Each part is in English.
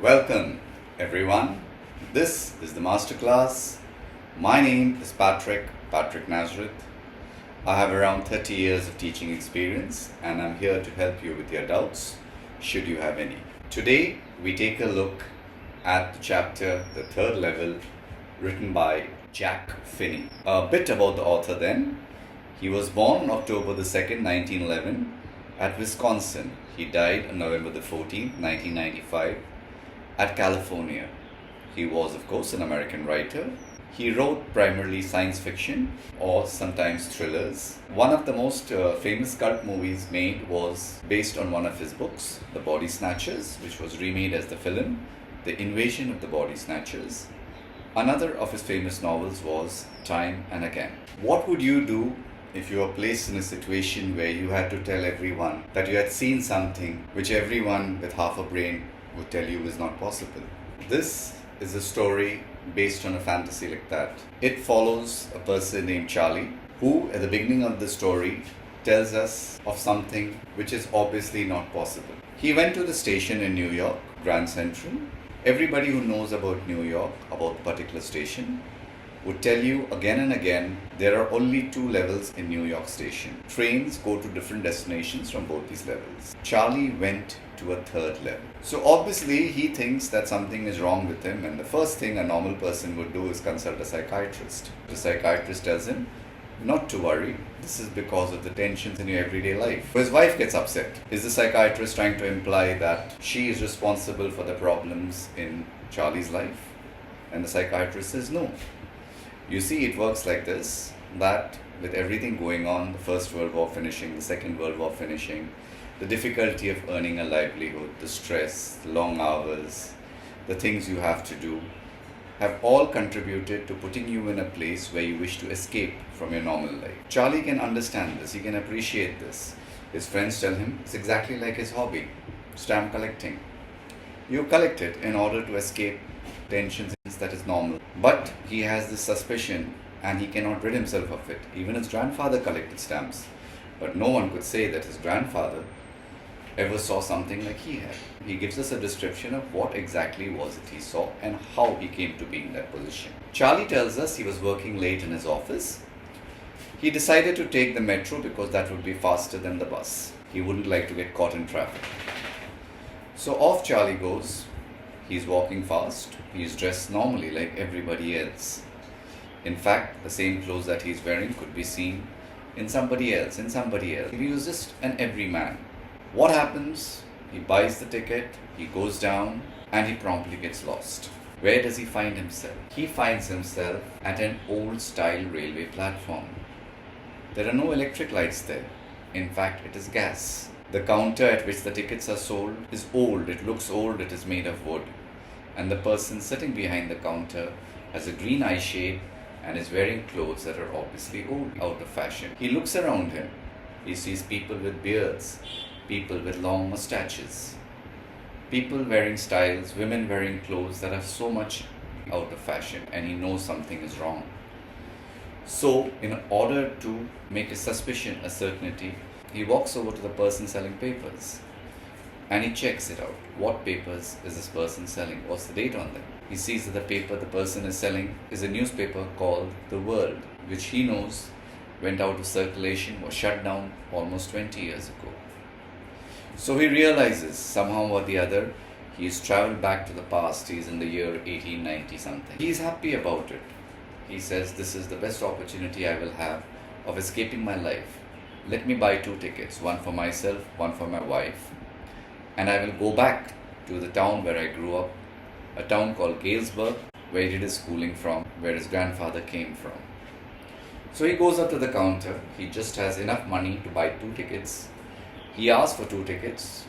Welcome everyone. This is the MasterClass. My name is Patricknazareth. I have around 30 years of teaching experience and I'm here to help you with your doubts, should you have any. Today we take a look at the chapter, the third level, written by Jack Finney. A bit about the author then. He was born on October the 2nd, 1911 at Wisconsin. He died on November the 14th, 1995 at California. He was, of course, an American writer. He wrote primarily science fiction or sometimes thrillers. One of the most famous cult movies made was based on one of his books, The Body Snatchers, which was remade as the film, The Invasion of the Body Snatchers. Another of his famous novels was Time and Again. What would you do if you were placed in a situation where you had to tell everyone that you had seen something which everyone with half a brain would tell you is not possible? This is a story based on a fantasy like that. It follows a person named Charley, who at the beginning of the story tells us of something which is obviously not possible. He went to the station in New York, Grand Central. Everybody who knows about New York, about the particular station, would tell you again and again there are only two levels in New York Station. Trains go to different destinations from both these levels. Charley went to a third level. So obviously he thinks that something is wrong with him, and the first thing a normal person would do is consult a psychiatrist. The psychiatrist tells him not to worry, this is because of the tensions in your everyday life. His wife gets upset. Is the psychiatrist trying to imply that she is responsible for the problems in Charley's life? And the psychiatrist says no. You see, it works like this, that with everything going on, the First World War finishing, the Second World War finishing, the difficulty of earning a livelihood, the stress, the long hours, the things you have to do, have all contributed to putting you in a place where you wish to escape from your normal life. Charley can understand this, he can appreciate this. His friends tell him it's exactly like his hobby, stamp collecting. You collect it in order to escape tensions, that is normal. But he has this suspicion and he cannot rid himself of it. Even his grandfather collected stamps, but no one could say that his grandfather ever saw something like he had. He gives us a description of what exactly was it he saw and how he came to be in that position. Charley tells us he was working late in his office. He decided to take the metro because that would be faster than the bus. He wouldn't like to get caught in traffic. So off Charley goes. He's walking fast. He's dressed normally like everybody else. In fact, the same clothes that he's wearing could be seen in somebody else. He was just an everyman. What happens? He buys the ticket, he goes down, and he promptly gets lost. Where does he find himself? He finds himself at an old-style railway platform. There are no electric lights there. In fact, it is gas. The counter at which the tickets are sold is old. It looks old. It is made of wood. And the person sitting behind the counter has a green eye shade and is wearing clothes that are obviously old, out of fashion. He looks around him. He sees people with beards, people with long mustaches, people wearing styles, women wearing clothes that are so much out of fashion, and he knows something is wrong. So, in order to make his suspicion a certainty, he walks over to the person selling papers and he checks it out. What papers is this person selling? What's the date on them? He sees that the paper the person is selling is a newspaper called The World, which he knows went out of circulation, was shut down almost 20 years ago. So he realizes somehow or the other he's traveled back to the past. He's in the year 1890 something. He's happy about it. He says, this is the best opportunity I will have of escaping my life. Let me buy 2 tickets, one for myself, one for my wife, and I will go back to the town where I grew up, a town called Galesburg, where he did his schooling from, where his grandfather came from. So he goes up to the counter. He just has enough money to buy 2 tickets. He asks for 2 tickets,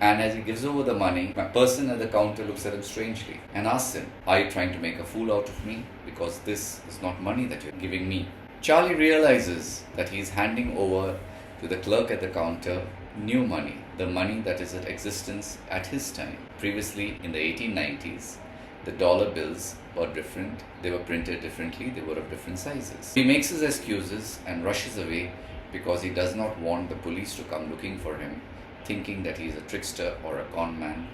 and as he gives over the money, a person at the counter looks at him strangely and asks him, are you trying to make a fool out of me? Because this is not money that you're giving me. Charley realizes that he is handing over to the clerk at the counter new money, the money that is in existence at his time. Previously, in the 1890s, the dollar bills were different, they were printed differently, they were of different sizes. He makes his excuses and rushes away because he does not want the police to come looking for him, thinking that he is a trickster or a con man.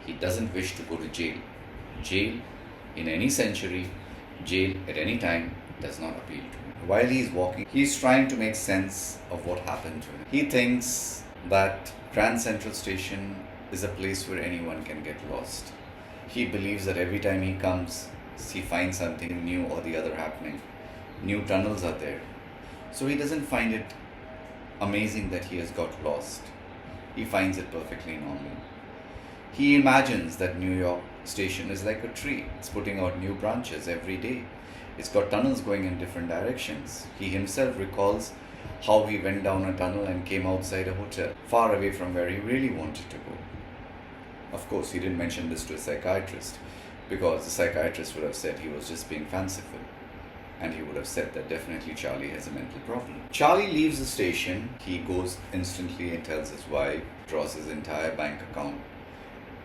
He doesn't wish to go to jail. Jail in any century, jail at any time does not appeal to him. While he's walking, he's trying to make sense of what happened to him. He thinks that Grand Central Station is a place where anyone can get lost. He believes that every time he comes, he finds something new or the other happening. New tunnels are there. So he doesn't find it amazing that he has got lost. He finds it perfectly normal. He imagines that New York Station is like a tree. It's putting out new branches every day. It's got tunnels going in different directions. He himself recalls how he went down a tunnel and came outside a hotel, far away from where he really wanted to go. Of course, he didn't mention this to a psychiatrist, because the psychiatrist would have said he was just being fanciful. And he would have said that definitely Charley has a mental problem. Charley leaves the station. He goes instantly and tells his wife, draws his entire bank account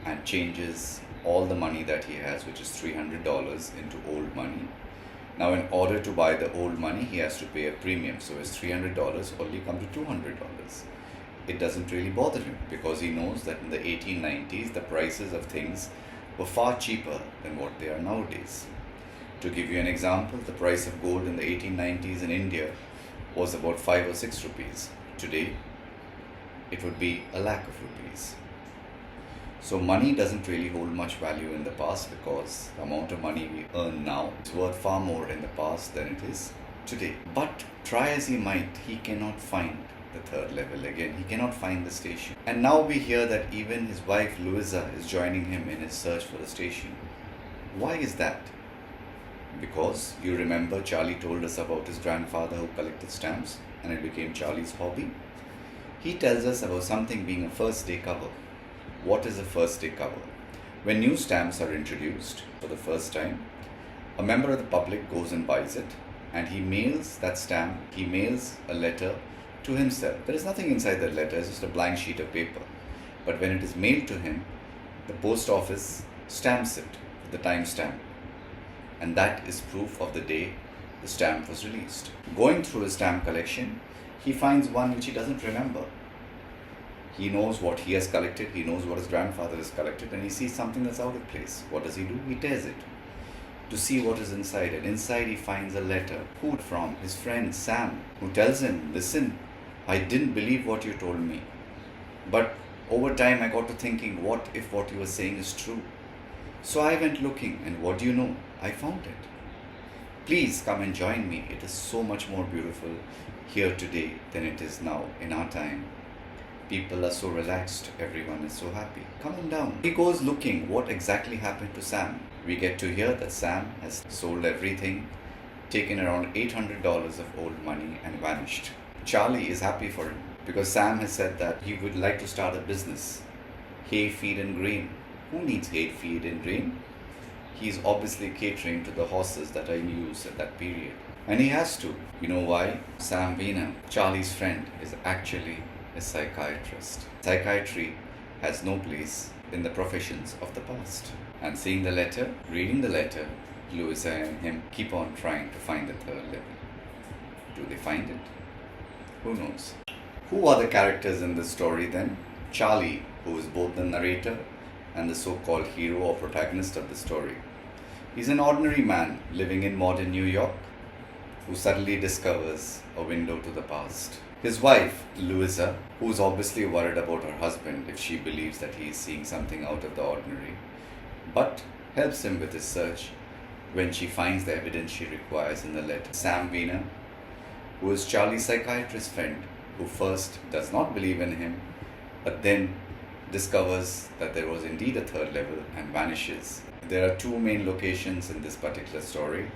and changes all the money that he has, which is $300, into old money. Now, in order to buy the old money, he has to pay a premium. So his $300 only come to $200. It doesn't really bother him, because he knows that in the 1890s, the prices of things were far cheaper than what they are nowadays. To give you an example, the price of gold in the 1890s in India was about 5 or 6 rupees. Today, it would be a lakh of rupees. So money doesn't really hold much value in the past, because the amount of money we earn now is worth far more in the past than it is today. But try as he might, he cannot find the third level again. He cannot find the station. And now we hear that even his wife Louisa is joining him in his search for the station. Why is that? Because you remember Charley told us about his grandfather who collected stamps, and it became Charley's hobby. He tells us about something being a first day cover. What is a first day cover? When new stamps are introduced for the first time, a member of the public goes and buys it, and he mails that stamp, he mails a letter to himself. There is nothing inside that letter, it's just a blank sheet of paper. But when it is mailed to him, the post office stamps it with the time stamp. And that is proof of the day the stamp was released. Going through his stamp collection, he finds one which he doesn't remember. He knows what he has collected, he knows what his grandfather has collected, and he sees something that's out of place. What does he do? He tears it to see what is inside. And inside he finds a letter from his friend Sam, who tells him, listen, I didn't believe what you told me. But over time I got to thinking, what if what you were saying is true? So I went looking, and what do you know? I found it. Please come and join me. It is so much more beautiful here today than it is now in our time. People are so relaxed, everyone is so happy. Come on down. He goes looking what exactly happened to Sam. We get to hear that Sam has sold everything, taken around $800 of old money, and vanished. Charley is happy for him, because Sam has said that he would like to start a business. Hay, feed and grain. Who needs hay, feed and grain? He's obviously catering to the horses that are in use at that period. And he has to. You know why? Sam Weiner, Charley's friend, is actually a psychiatrist. Psychiatry has no place in the professions of the past. And seeing the letter, reading the letter, Louisa and him keep on trying to find the third level. Do they find it? Who knows? Who are the characters in this story then? Charley, who is both the narrator and the so-called hero or protagonist of the story. He's an ordinary man living in modern New York who suddenly discovers a window to the past. His wife, Louisa, who is obviously worried about her husband if she believes that he is seeing something out of the ordinary, but helps him with his search when she finds the evidence she requires in the letter. Sam Weiner, who is Charley's psychiatrist friend, who first does not believe in him, but then discovers that there was indeed a third level and vanishes. There are two main locations in this particular story.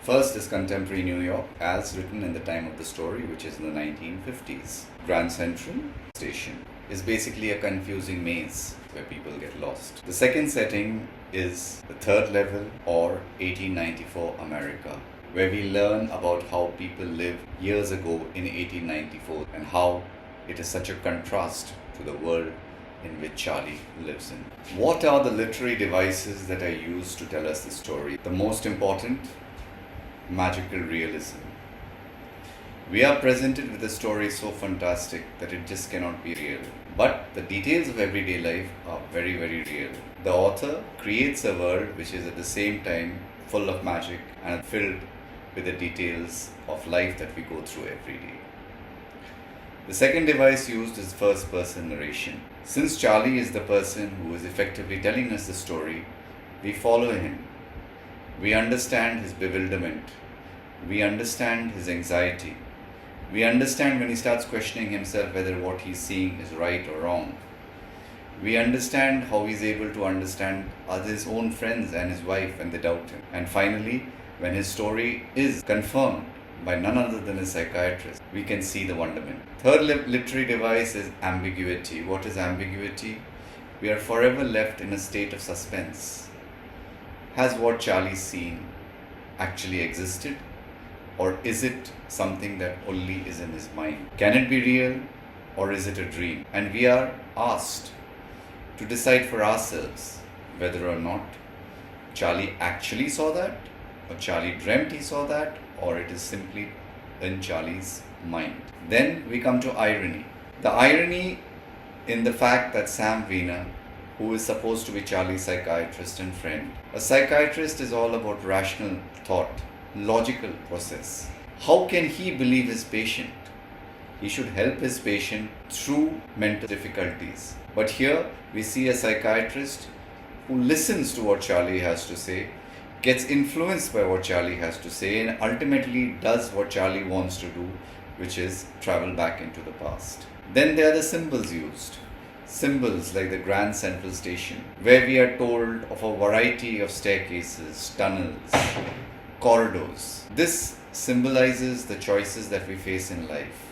First is contemporary New York, as written in the time of the story, which is in the 1950s. Grand Central Station is basically a confusing maze where people get lost. The second setting is the third level, or 1894 America, where we learn about how people lived years ago in 1894 and how it is such a contrast to the world in which Charley lives in. What are the literary devices that are used to tell us the story? The most important, magical realism. We are presented with a story so fantastic that it just cannot be real. But the details of everyday life are very, very real. The author creates a world which is at the same time full of magic and filled with the details of life that we go through every day. The second device used is first person narration. Since Charley is the person who is effectively telling us the story, we follow him. We understand his bewilderment. We understand his anxiety. We understand when he starts questioning himself whether what he's seeing is right or wrong. We understand how he's able to understand his own friends and his wife when they doubt him. And finally, when his story is confirmed by none other than a psychiatrist, we can see the wonderment. Third literary device is ambiguity. What is ambiguity? We are forever left in a state of suspense. Has what Charley's seen actually existed? Or is it something that only is in his mind? Can it be real or is it a dream? And we are asked to decide for ourselves whether or not Charley actually saw that, or Charley dreamt he saw that, or it is simply in Charley's mind. Then we come to irony. The irony in the fact that Sam Weiner, who is supposed to be Charley's psychiatrist and friend, a psychiatrist is all about rational thought, logical process. How can he believe his patient? He should help his patient through mental difficulties. But here we see a psychiatrist who listens to what Charley has to say, gets influenced by what Charley has to say, and ultimately does what Charley wants to do, which is travel back into the past. Then there are the symbols used. Symbols like the Grand Central Station, where we are told of a variety of staircases, tunnels, corridors. This symbolizes the choices that we face in life,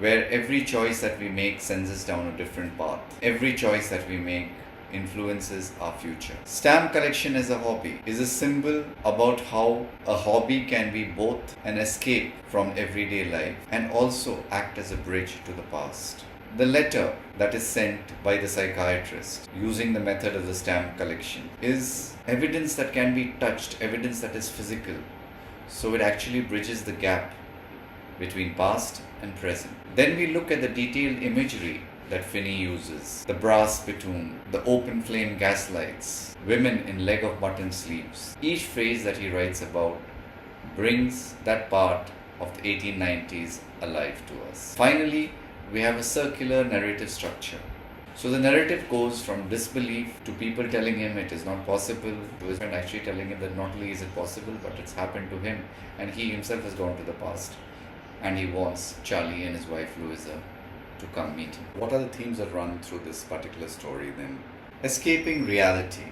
where every choice that we make sends us down a different path. Every choice that we make influences our future. Stamp collection as a hobby is a symbol about how a hobby can be both an escape from everyday life and also act as a bridge to the past. The letter that is sent by the psychiatrist using the method of the stamp collection is evidence that can be touched, evidence that is physical. So it actually bridges the gap between past and present. Then we look at the detailed imagery that Finney uses. The brass spittoon, the open flame gaslights, women in leg of mutton sleeves. Each phrase that he writes about brings that part of the 1890s alive to us. Finally, we have a circular narrative structure. So the narrative goes from disbelief to people telling him it is not possible, to his friend actually telling him that not only is it possible, but it's happened to him, and he himself has gone to the past, and he wants Charley and his wife Louisa to come meet him. What are the themes that run through this particular story then? Escaping reality.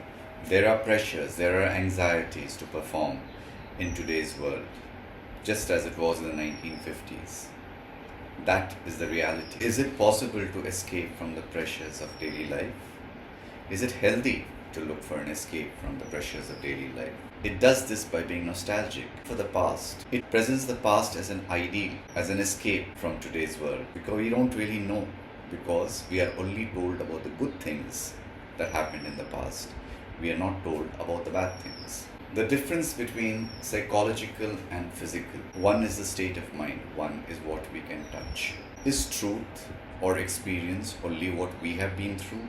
There are pressures, there are anxieties to perform in today's world, just as it was in the 1950s. That is the reality. Is it possible to escape from the pressures of daily life? Is it healthy to look for an escape from the pressures of daily life? It does this by being nostalgic for the past. It presents the past as an ideal, as an escape from today's world, because we don't really know, because we are only told about the good things that happened in the past. We are not told about the bad things. The difference between psychological and physical. One is the state of mind, one is what we can touch. Is truth or experience only what we have been through?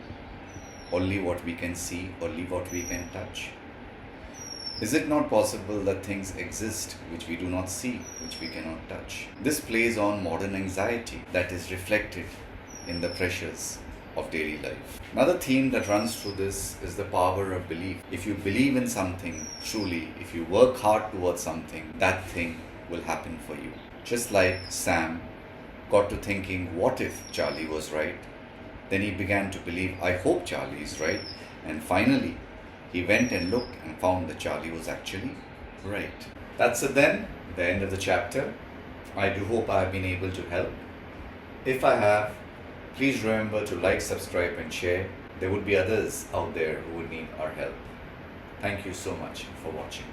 Only what we can see, only what we can touch? Is it not possible that things exist which we do not see, which we cannot touch? This plays on modern anxiety that is reflected in the pressures of daily life. Another theme that runs through this is the power of belief. If you believe in something truly, if you work hard towards something, that thing will happen for you. Just like Sam got to thinking, what if Charley was right? Then he began to believe, I hope Charley is right. And finally, he went and looked and found that Charley was actually right. That's it then, the end of the chapter. I do hope I have been able to help. If I have, please remember to like, subscribe and share. There would be others out there who would need our help. Thank you so much for watching.